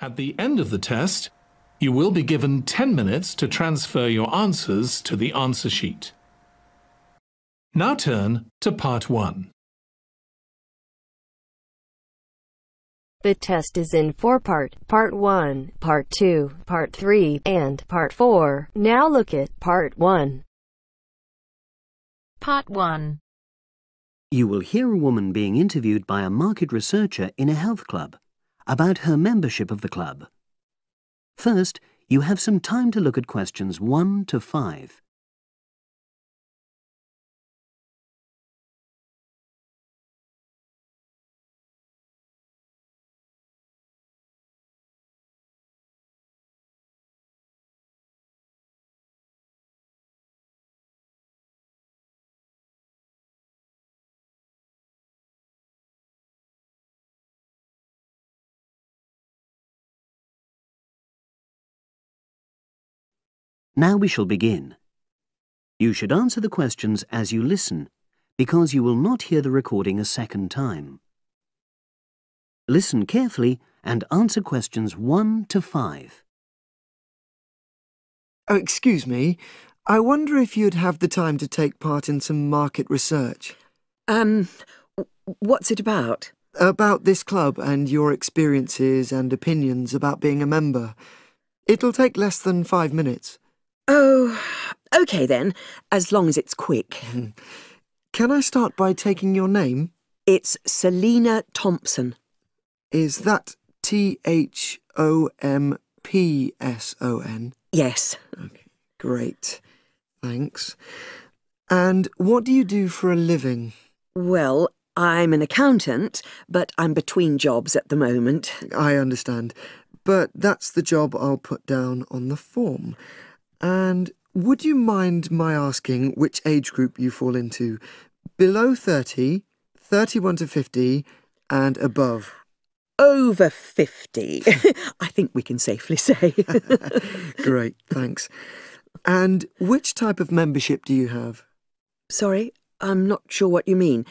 At the end of the test, you will be given 10 minutes to transfer your answers to the answer sheet. Now turn to Part 1. The test is in 4 parts: Part 1, Part 2, Part 3, and Part 4. Now look at Part 1. Part 1. You will hear a woman being interviewed by a market researcher in a health club about her membership of the club. First, you have some time to look at questions 1 to 5. Now we shall begin. You should answer the questions as you listen, because you will not hear the recording a second time. Listen carefully and answer questions 1 to 5. Oh, excuse me. I wonder if you'd have the time to take part in some market research. What's it about? About this club and your experiences and opinions about being a member. It'll take less than 5 minutes. Oh, OK then, as long as it's quick. Can I start by taking your name? It's Selina Thompson. Is that Thompson? Yes. Okay, great. Thanks. And what do you do for a living? Well, I'm an accountant, but I'm between jobs at the moment. I understand. But that's the job I'll put down on the form. And would you mind my asking which age group you fall into? Below 30, 31 to 50, and above? Over 50, I think we can safely say. Great, thanks. And which type of membership do you have? Sorry, I'm not sure what you mean.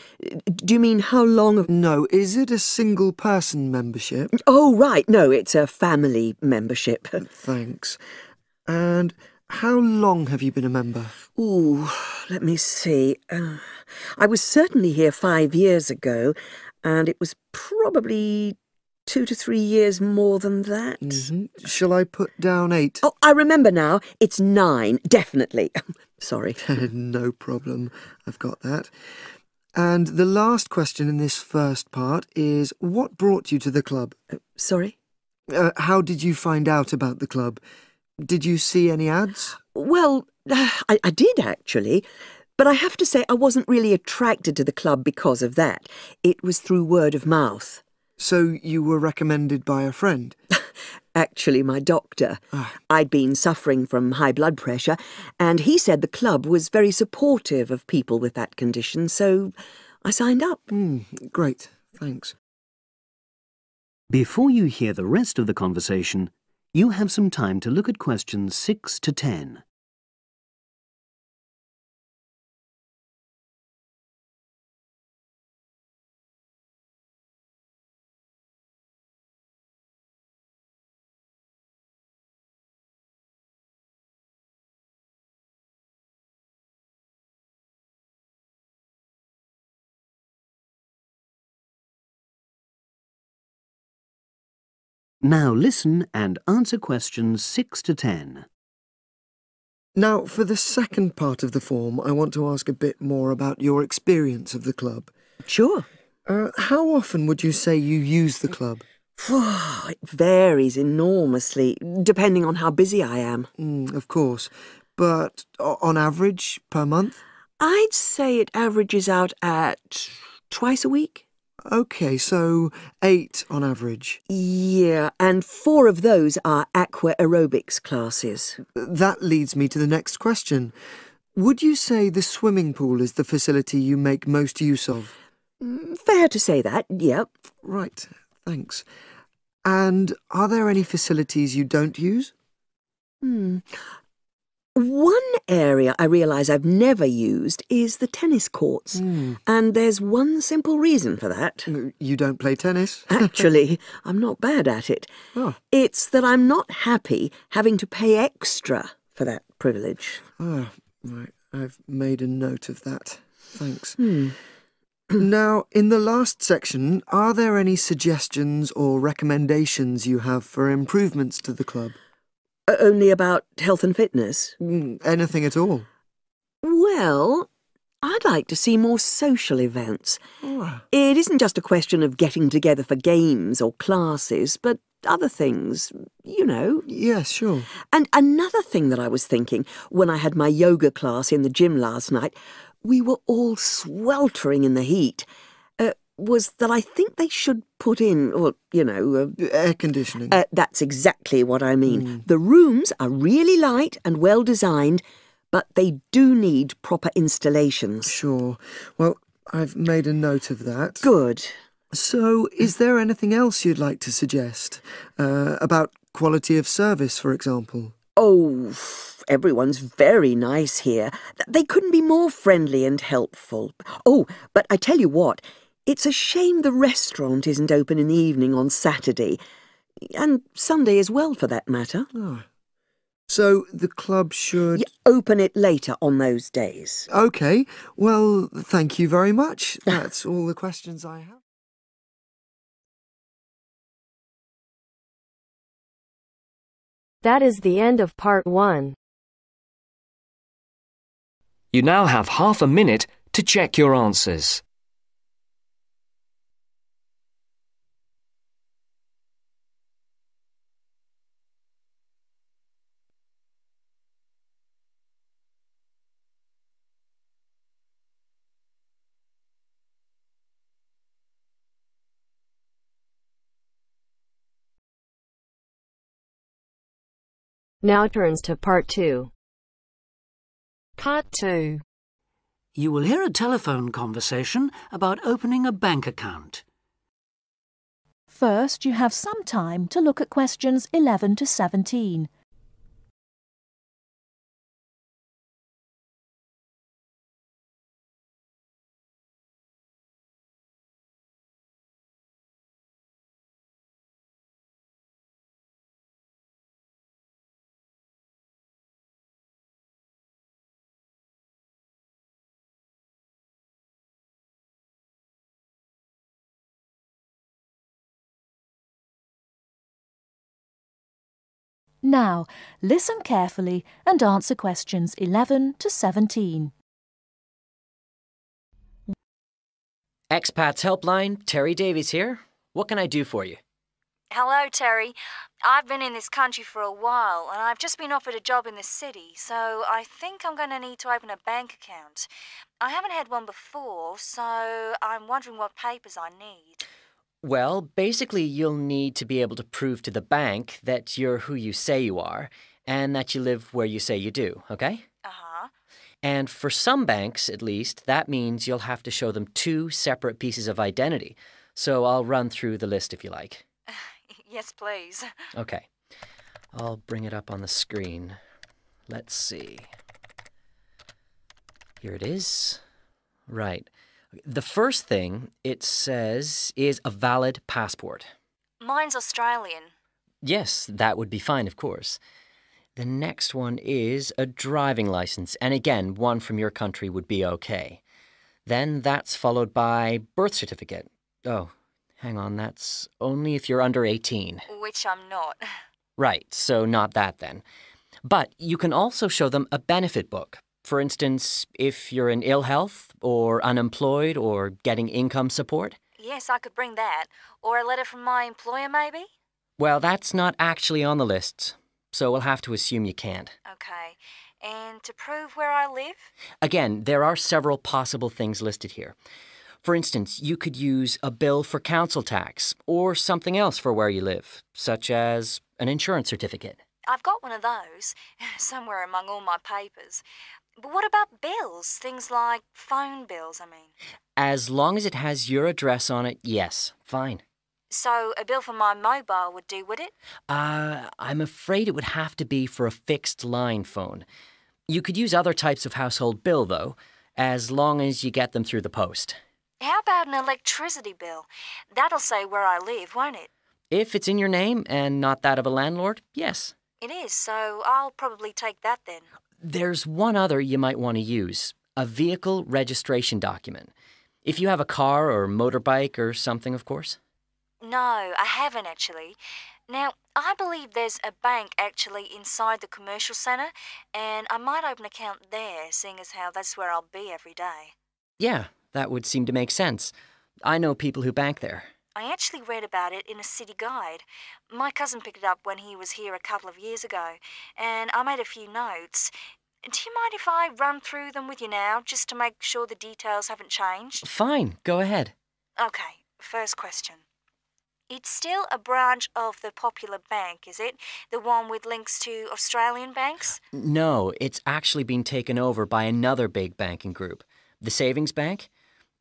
Do you mean how long? No, is it a single-person membership? Oh, right, no, it's a family membership. Thanks. And how long have you been a member? Ooh, let me see. I was certainly here 5 years ago, and it was probably 2 to 3 years more than that. Shall I put down 8? Oh, I remember now. It's 9, definitely. Sorry. No problem. I've got that. And the last question in this first part is, what brought you to the club? Sorry? How did you find out about the club? Did you see any ads? Well, I did actually, but I have to say I wasn't really attracted to the club because of that. It was through word of mouth. So you were recommended by a friend? Actually, my doctor. I'd been suffering from high blood pressure, and he said the club was very supportive of people with that condition, so I signed up. Great, thanks. Before you hear the rest of the conversation, you have some time to look at questions 6 to 10. Now listen and answer questions 6 to 10. Now, for the second part of the form, I want to ask a bit more about your experience of the club. Sure. How often would you say you use the club? It varies enormously, depending on how busy I am. Of course. But on average, per month? I'd say it averages out at twice a week. OK, so 8 on average. Yeah, and 4 of those are aqua aerobics classes. That leads me to the next question. Would you say the swimming pool is the facility you make most use of? Fair to say that, yep. Right, thanks. And are there any facilities you don't use? One area I realise I've never used is the tennis courts. And there's one simple reason for that. You don't play tennis? Actually, I'm not bad at it. Oh. It's that I'm not happy having to pay extra for that privilege. Oh, right. I've made a note of that. Thanks. Now, in the last section, are there any suggestions or recommendations you have for improvements to the club? Only about health and fitness? Anything at all? Well, I'd like to see more social events. Oh. It isn't just a question of getting together for games or classes, but other things, you know. Yes, sure. And another thing that I was thinking when I had my yoga class in the gym last night, we were all sweltering in the heat, was that I think they should put in, or, you know... air conditioning. That's exactly what I mean. The rooms are really light and well designed, but they do need proper installations. Sure. Well, I've made a note of that. Good. So, is there anything else you'd like to suggest? About quality of service, for example? Oh, everyone's very nice here. They couldn't be more friendly and helpful. Oh, but I tell you what, it's a shame the restaurant isn't open in the evening on Saturday. And Sunday as well, for that matter. Oh. So, the club should... open it later on those days. OK. Well, thank you very much. That's all the questions I have. That is the end of part 1. You now have half a minute to check your answers. Now turns to part 2. Part 2. You will hear a telephone conversation about opening a bank account. First, you have some time to look at questions 11 to 17. Now, listen carefully and answer questions 11 to 17. Expats Helpline, Terry Davies here. What can I do for you? Hello, Terry. I've been in this country for a while, and I've just been offered a job in the city, so I think I'm going to need to open a bank account. I haven't had one before, so I'm wondering what papers I need. Well, basically you'll need to be able to prove to the bank that you're who you say you are, and that you live where you say you do, okay? Uh-huh. And for some banks, at least, that means you'll have to show them 2 separate pieces of identity. So I'll run through the list if you like. Yes, please. Okay. I'll bring it up on the screen. Let's see. Here it is. Right. The first thing it says is a valid passport. Mine's Australian. Yes, that would be fine, of course. The next one is a driving license, and again, one from your country would be okay. Then that's followed by birth certificate. Oh, hang on, that's only if you're under 18. Which I'm not. Right, so not that then. But you can also show them a benefit book. For instance, if you're in ill health, or unemployed, or getting income support. Yes, I could bring that. Or a letter from my employer, maybe? Well, that's not actually on the list, so we'll have to assume you can't. Okay. And to prove where I live? Again, there are several possible things listed here. For instance, you could use a bill for council tax, or something else for where you live, such as an insurance certificate. I've got one of those, somewhere among all my papers. But what about bills? Things like phone bills, I mean. As long as it has your address on it, yes, fine. So a bill for my mobile would do, would it? I'm afraid it would have to be for a fixed line phone. You could use other types of household bill, though, as long as you get them through the post. How about an electricity bill? That'll say where I live, won't it? If it's in your name and not that of a landlord, yes. It is, so I'll probably take that then. There's one other you might want to use, a vehicle registration document. If you have a car or motorbike or something, of course. No, I haven't actually. Now, I believe there's a bank actually inside the commercial centre, and I might open an account there, seeing as how that's where I'll be every day. Yeah, that would seem to make sense. I know people who bank there. I actually read about it in a city guide. My cousin picked it up when he was here a couple of years ago, and I made a few notes. Do you mind if I run through them with you now, just to make sure the details haven't changed? Fine, go ahead. Okay, first question. It's still a branch of the Popular Bank, is it? The one with links to Australian banks? No, it's actually been taken over by another big banking group, the Savings Bank.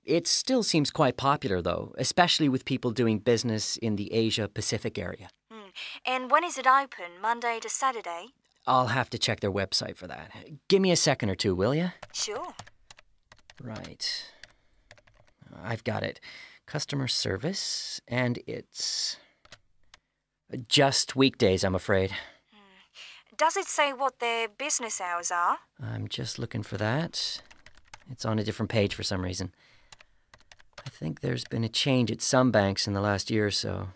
It still seems quite popular, though, especially with people doing business in the Asia-Pacific area. And when is it open, Monday to Saturday? I'll have to check their website for that. Give me a second or two, will you? Sure. Right. I've got it. Customer service, and it's just weekdays, I'm afraid. Does it say what their business hours are? I'm just looking for that. It's on a different page for some reason. I think there's been a change at some banks in the last year or so.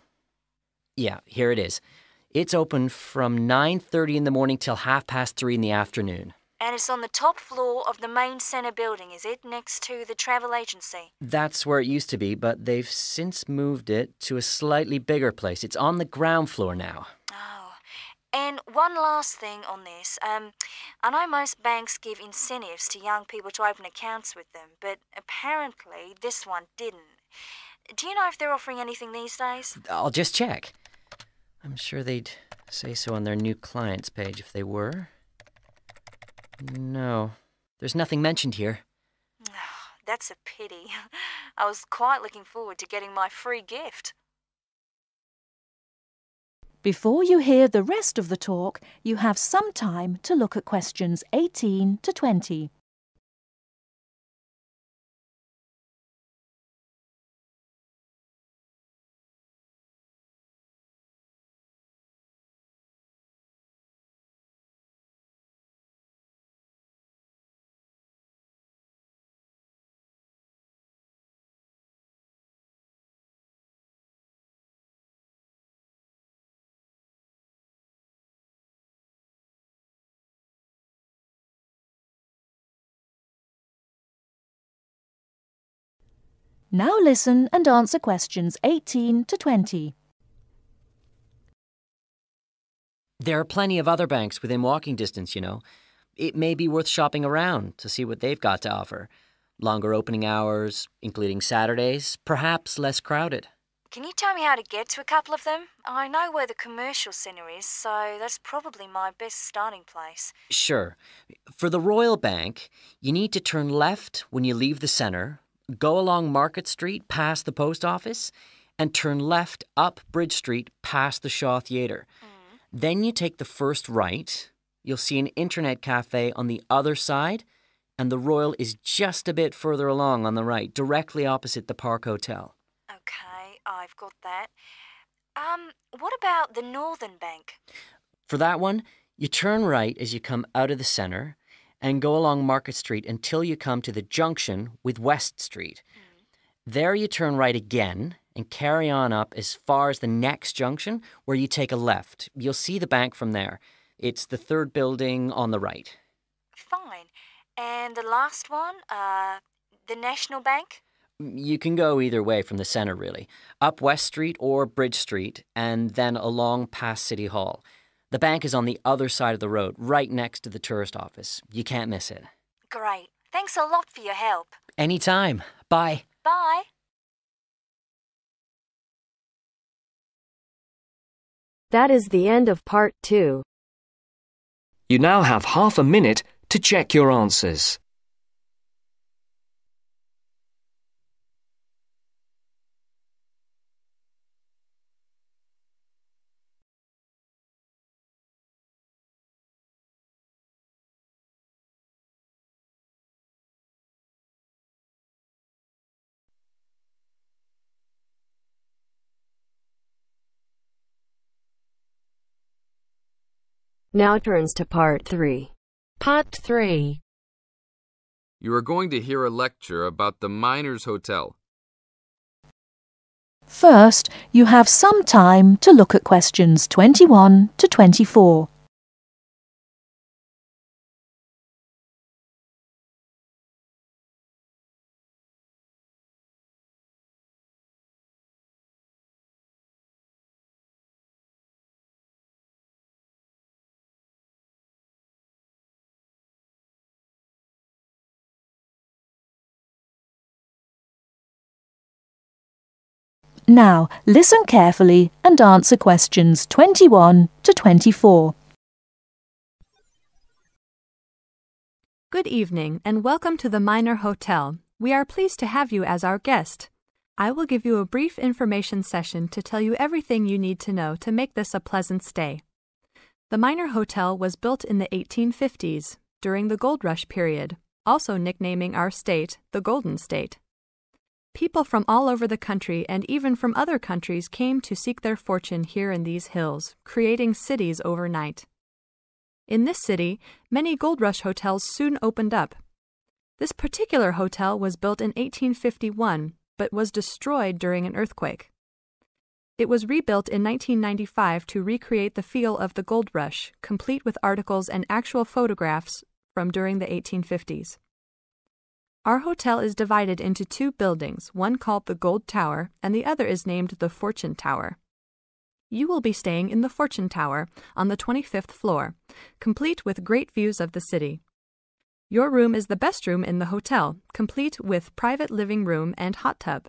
Yeah, here it is. It's open from 9:30 in the morning till 3:30 in the afternoon. And it's on the top floor of the main centre building, is it? Next to the travel agency? That's where it used to be, but they've since moved it to a slightly bigger place. It's on the ground floor now. Oh. And one last thing on this. I know most banks give incentives to young people to open accounts with them, but apparently this one didn't. Do you know if they're offering anything these days? I'll just check. I'm sure they'd say so on their new clients page if they were. No, there's nothing mentioned here. That's a pity. I was quite looking forward to getting my free gift. Before you hear the rest of the talk, you have some time to look at questions 18 to 20. Now listen and answer questions 18 to 20. There are plenty of other banks within walking distance, you know. It may be worth shopping around to see what they've got to offer. Longer opening hours, including Saturdays, perhaps less crowded. Can you tell me how to get to a couple of them? I know where the commercial centre is, so that's probably my best starting place. Sure. For the Royal Bank, you need to turn left when you leave the centre, go along Market Street past the post office, and turn left up Bridge Street past the Shaw Theatre. Then you take the first right. You'll see an internet cafe on the other side, and the Royal is just a bit further along on the right, directly opposite the Park Hotel. Okay, I've got that. What about the Northern Bank? For that one, you turn right as you come out of the centre and go along Market Street until you come to the junction with West Street. There you turn right again and carry on up as far as the next junction where you take a left. You'll see the bank from there. It's the third building on the right. Fine. And the last one, the National Bank? You can go either way from the centre, really. Up West Street or Bridge Street and then along past City Hall. The bank is on the other side of the road, right next to the tourist office. You can't miss it. Great. Thanks a lot for your help. Anytime. Bye. Bye. That is the end of part 2. You now have half a minute to check your answers. Now turns to Part 3. Part 3. You are going to hear a lecture about the Miners' Hotel. First, you have some time to look at questions 21 to 24. Now, listen carefully and answer questions 21 to 24. Good evening and welcome to the Miner Hotel. We are pleased to have you as our guest. I will give you a brief information session to tell you everything you need to know to make this a pleasant stay. The Miner Hotel was built in the 1850s, during the Gold Rush period, also nicknaming our state the Golden State. People from all over the country and even from other countries came to seek their fortune here in these hills, creating cities overnight. In this city, many Gold Rush hotels soon opened up. This particular hotel was built in 1851, but was destroyed during an earthquake. It was rebuilt in 1995 to recreate the feel of the Gold Rush, complete with articles and actual photographs from during the 1850s. Our hotel is divided into two buildings, one called the Gold Tower and the other is named the Fortune Tower. You will be staying in the Fortune Tower on the 25th floor, complete with great views of the city. Your room is the best room in the hotel, complete with private living room and hot tub.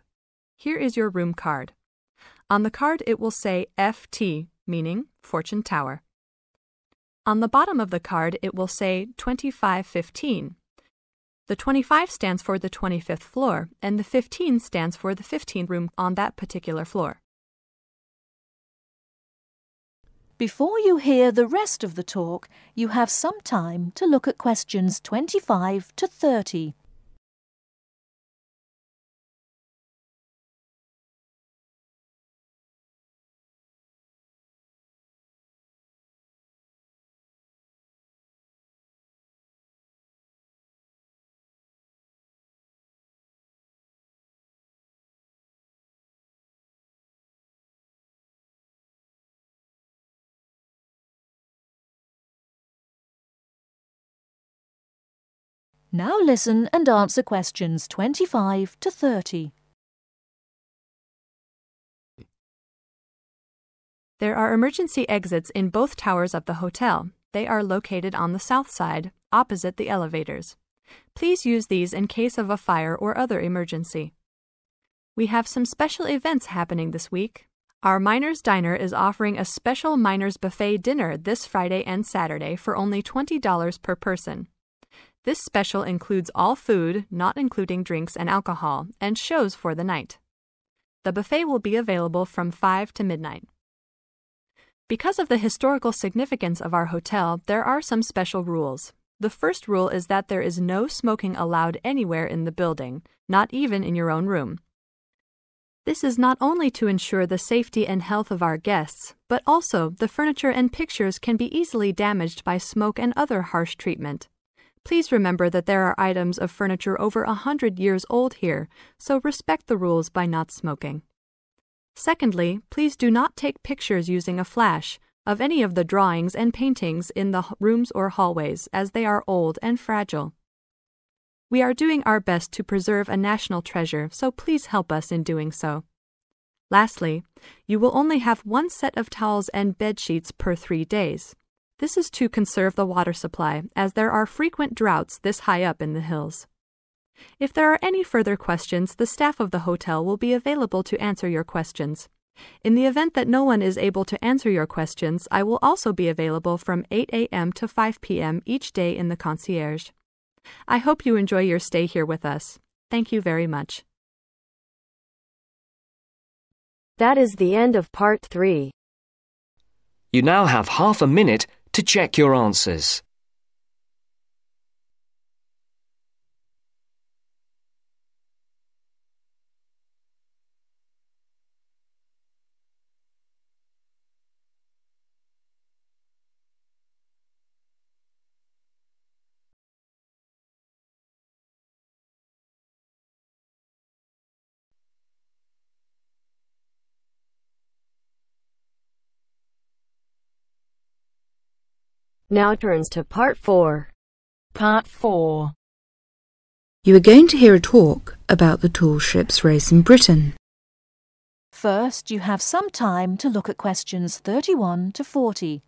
Here is your room card. On the card it will say FT, meaning Fortune Tower. On the bottom of the card it will say 2515. The 25 stands for the 25th floor, and the 15 stands for the 15th room on that particular floor. Before you hear the rest of the talk, you have some time to look at questions 25 to 30. Now listen and answer questions 25 to 30. There are emergency exits in both towers of the hotel. They are located on the south side, opposite the elevators. Please use these in case of a fire or other emergency. We have some special events happening this week. Our Miners Diner is offering a special Miners Buffet dinner this Friday and Saturday for only $20 per person. This special includes all food, not including drinks and alcohol, and shows for the night. The buffet will be available from 5 to midnight. Because of the historical significance of our hotel, there are some special rules. The first rule is that there is no smoking allowed anywhere in the building, not even in your own room. This is not only to ensure the safety and health of our guests, but also the furniture and pictures can be easily damaged by smoke and other harsh treatment. Please remember that there are items of furniture over 100 years old here, so respect the rules by not smoking. Secondly, please do not take pictures using a flash of any of the drawings and paintings in the rooms or hallways, as they are old and fragile. We are doing our best to preserve a national treasure, so please help us in doing so. Lastly, you will only have one set of towels and bed sheets per 3 days. This is to conserve the water supply, as there are frequent droughts this high up in the hills. If there are any further questions, the staff of the hotel will be available to answer your questions. In the event that no one is able to answer your questions, I will also be available from 8 a.m. to 5 p.m. each day in the concierge. I hope you enjoy your stay here with us. Thank you very much. That is the end of Part 3. You now have half a minute to check your answers. Now turns to Part 4. Part 4. You are going to hear a talk about the tall ships race in Britain. First, you have some time to look at questions 31 to 40.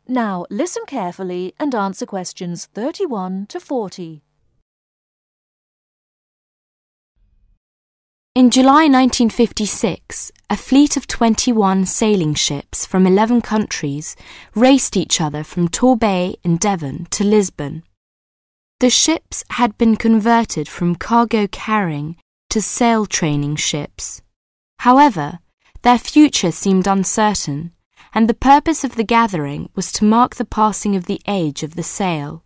Now listen carefully and answer questions 31 to 40. In July 1956, a fleet of 21 sailing ships from 11 countries raced each other from Torbay in Devon to Lisbon. The ships had been converted from cargo carrying to sail training ships. However, their future seemed uncertain, and the purpose of the gathering was to mark the passing of the age of the sail.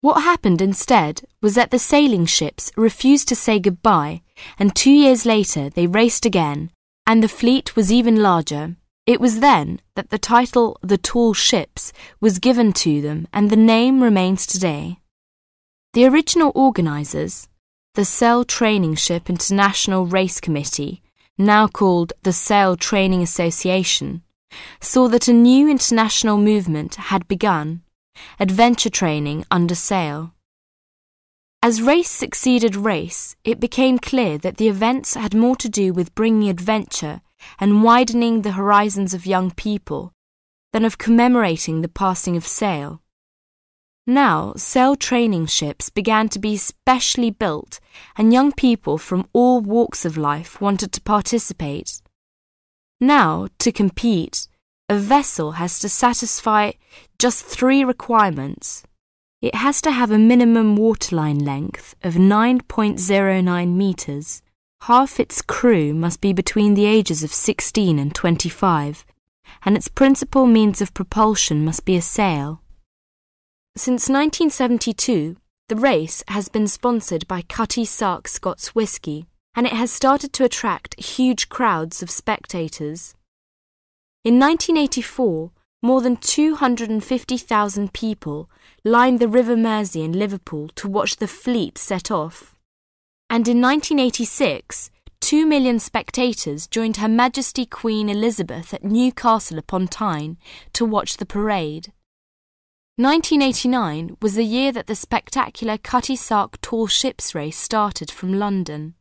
What happened instead was that the sailing ships refused to say goodbye, and 2 years later they raced again, and the fleet was even larger. It was then that the title The Tall Ships was given to them, and the name remains today. The original organisers, the Sail Training Ship International Race Committee, now called the Sail Training Association, saw that a new international movement had begun, adventure training under sail. As race succeeded race, it became clear that the events had more to do with bringing adventure and widening the horizons of young people than of commemorating the passing of sail. Now, sail training ships began to be specially built, and young people from all walks of life wanted to participate. Now, to compete, a vessel has to satisfy just 3 requirements. It has to have a minimum waterline length of 9.09 metres. Half its crew must be between the ages of 16 and 25, and its principal means of propulsion must be a sail. Since 1972, the race has been sponsored by Cutty Sark Scots Whisky, and it has started to attract huge crowds of spectators. In 1984, more than 250,000 people lined the River Mersey in Liverpool to watch the fleet set off. And in 1986, 2 million spectators joined Her Majesty Queen Elizabeth at Newcastle upon Tyne to watch the parade. 1989 was the year that the spectacular Cutty Sark Tall Ships race started from London.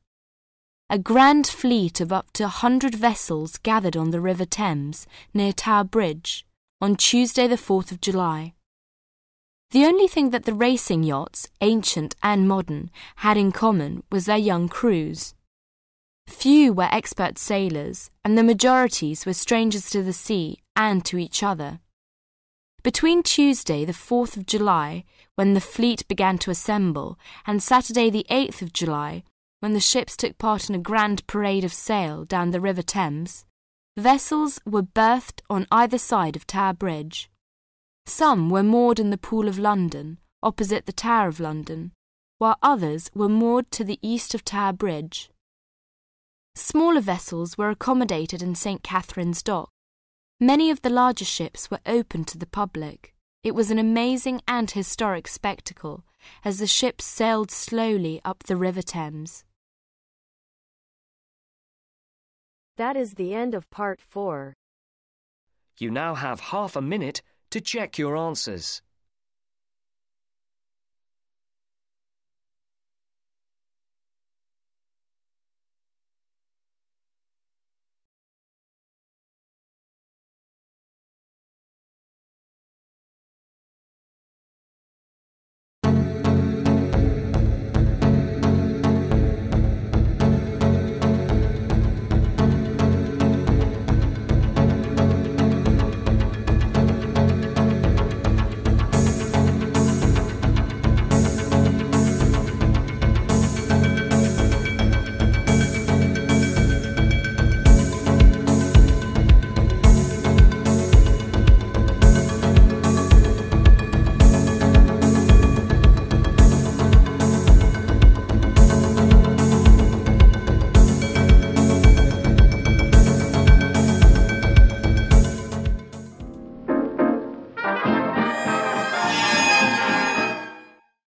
A grand fleet of up to 100 vessels gathered on the River Thames near Tower Bridge on Tuesday the 4th of July. The only thing that the racing yachts, ancient and modern, had in common was their young crews. Few were expert sailors, and the majorities were strangers to the sea and to each other. Between Tuesday the 4th of July, when the fleet began to assemble, and Saturday the 8th of July, when the ships took part in a grand parade of sail down the River Thames, vessels were berthed on either side of Tower Bridge. Some were moored in the Pool of London, opposite the Tower of London, while others were moored to the east of Tower Bridge. Smaller vessels were accommodated in St. Catherine's Dock. Many of the larger ships were open to the public. It was an amazing and historic spectacle as the ships sailed slowly up the River Thames. That is the end of Part 4. You now have half a minute to check your answers.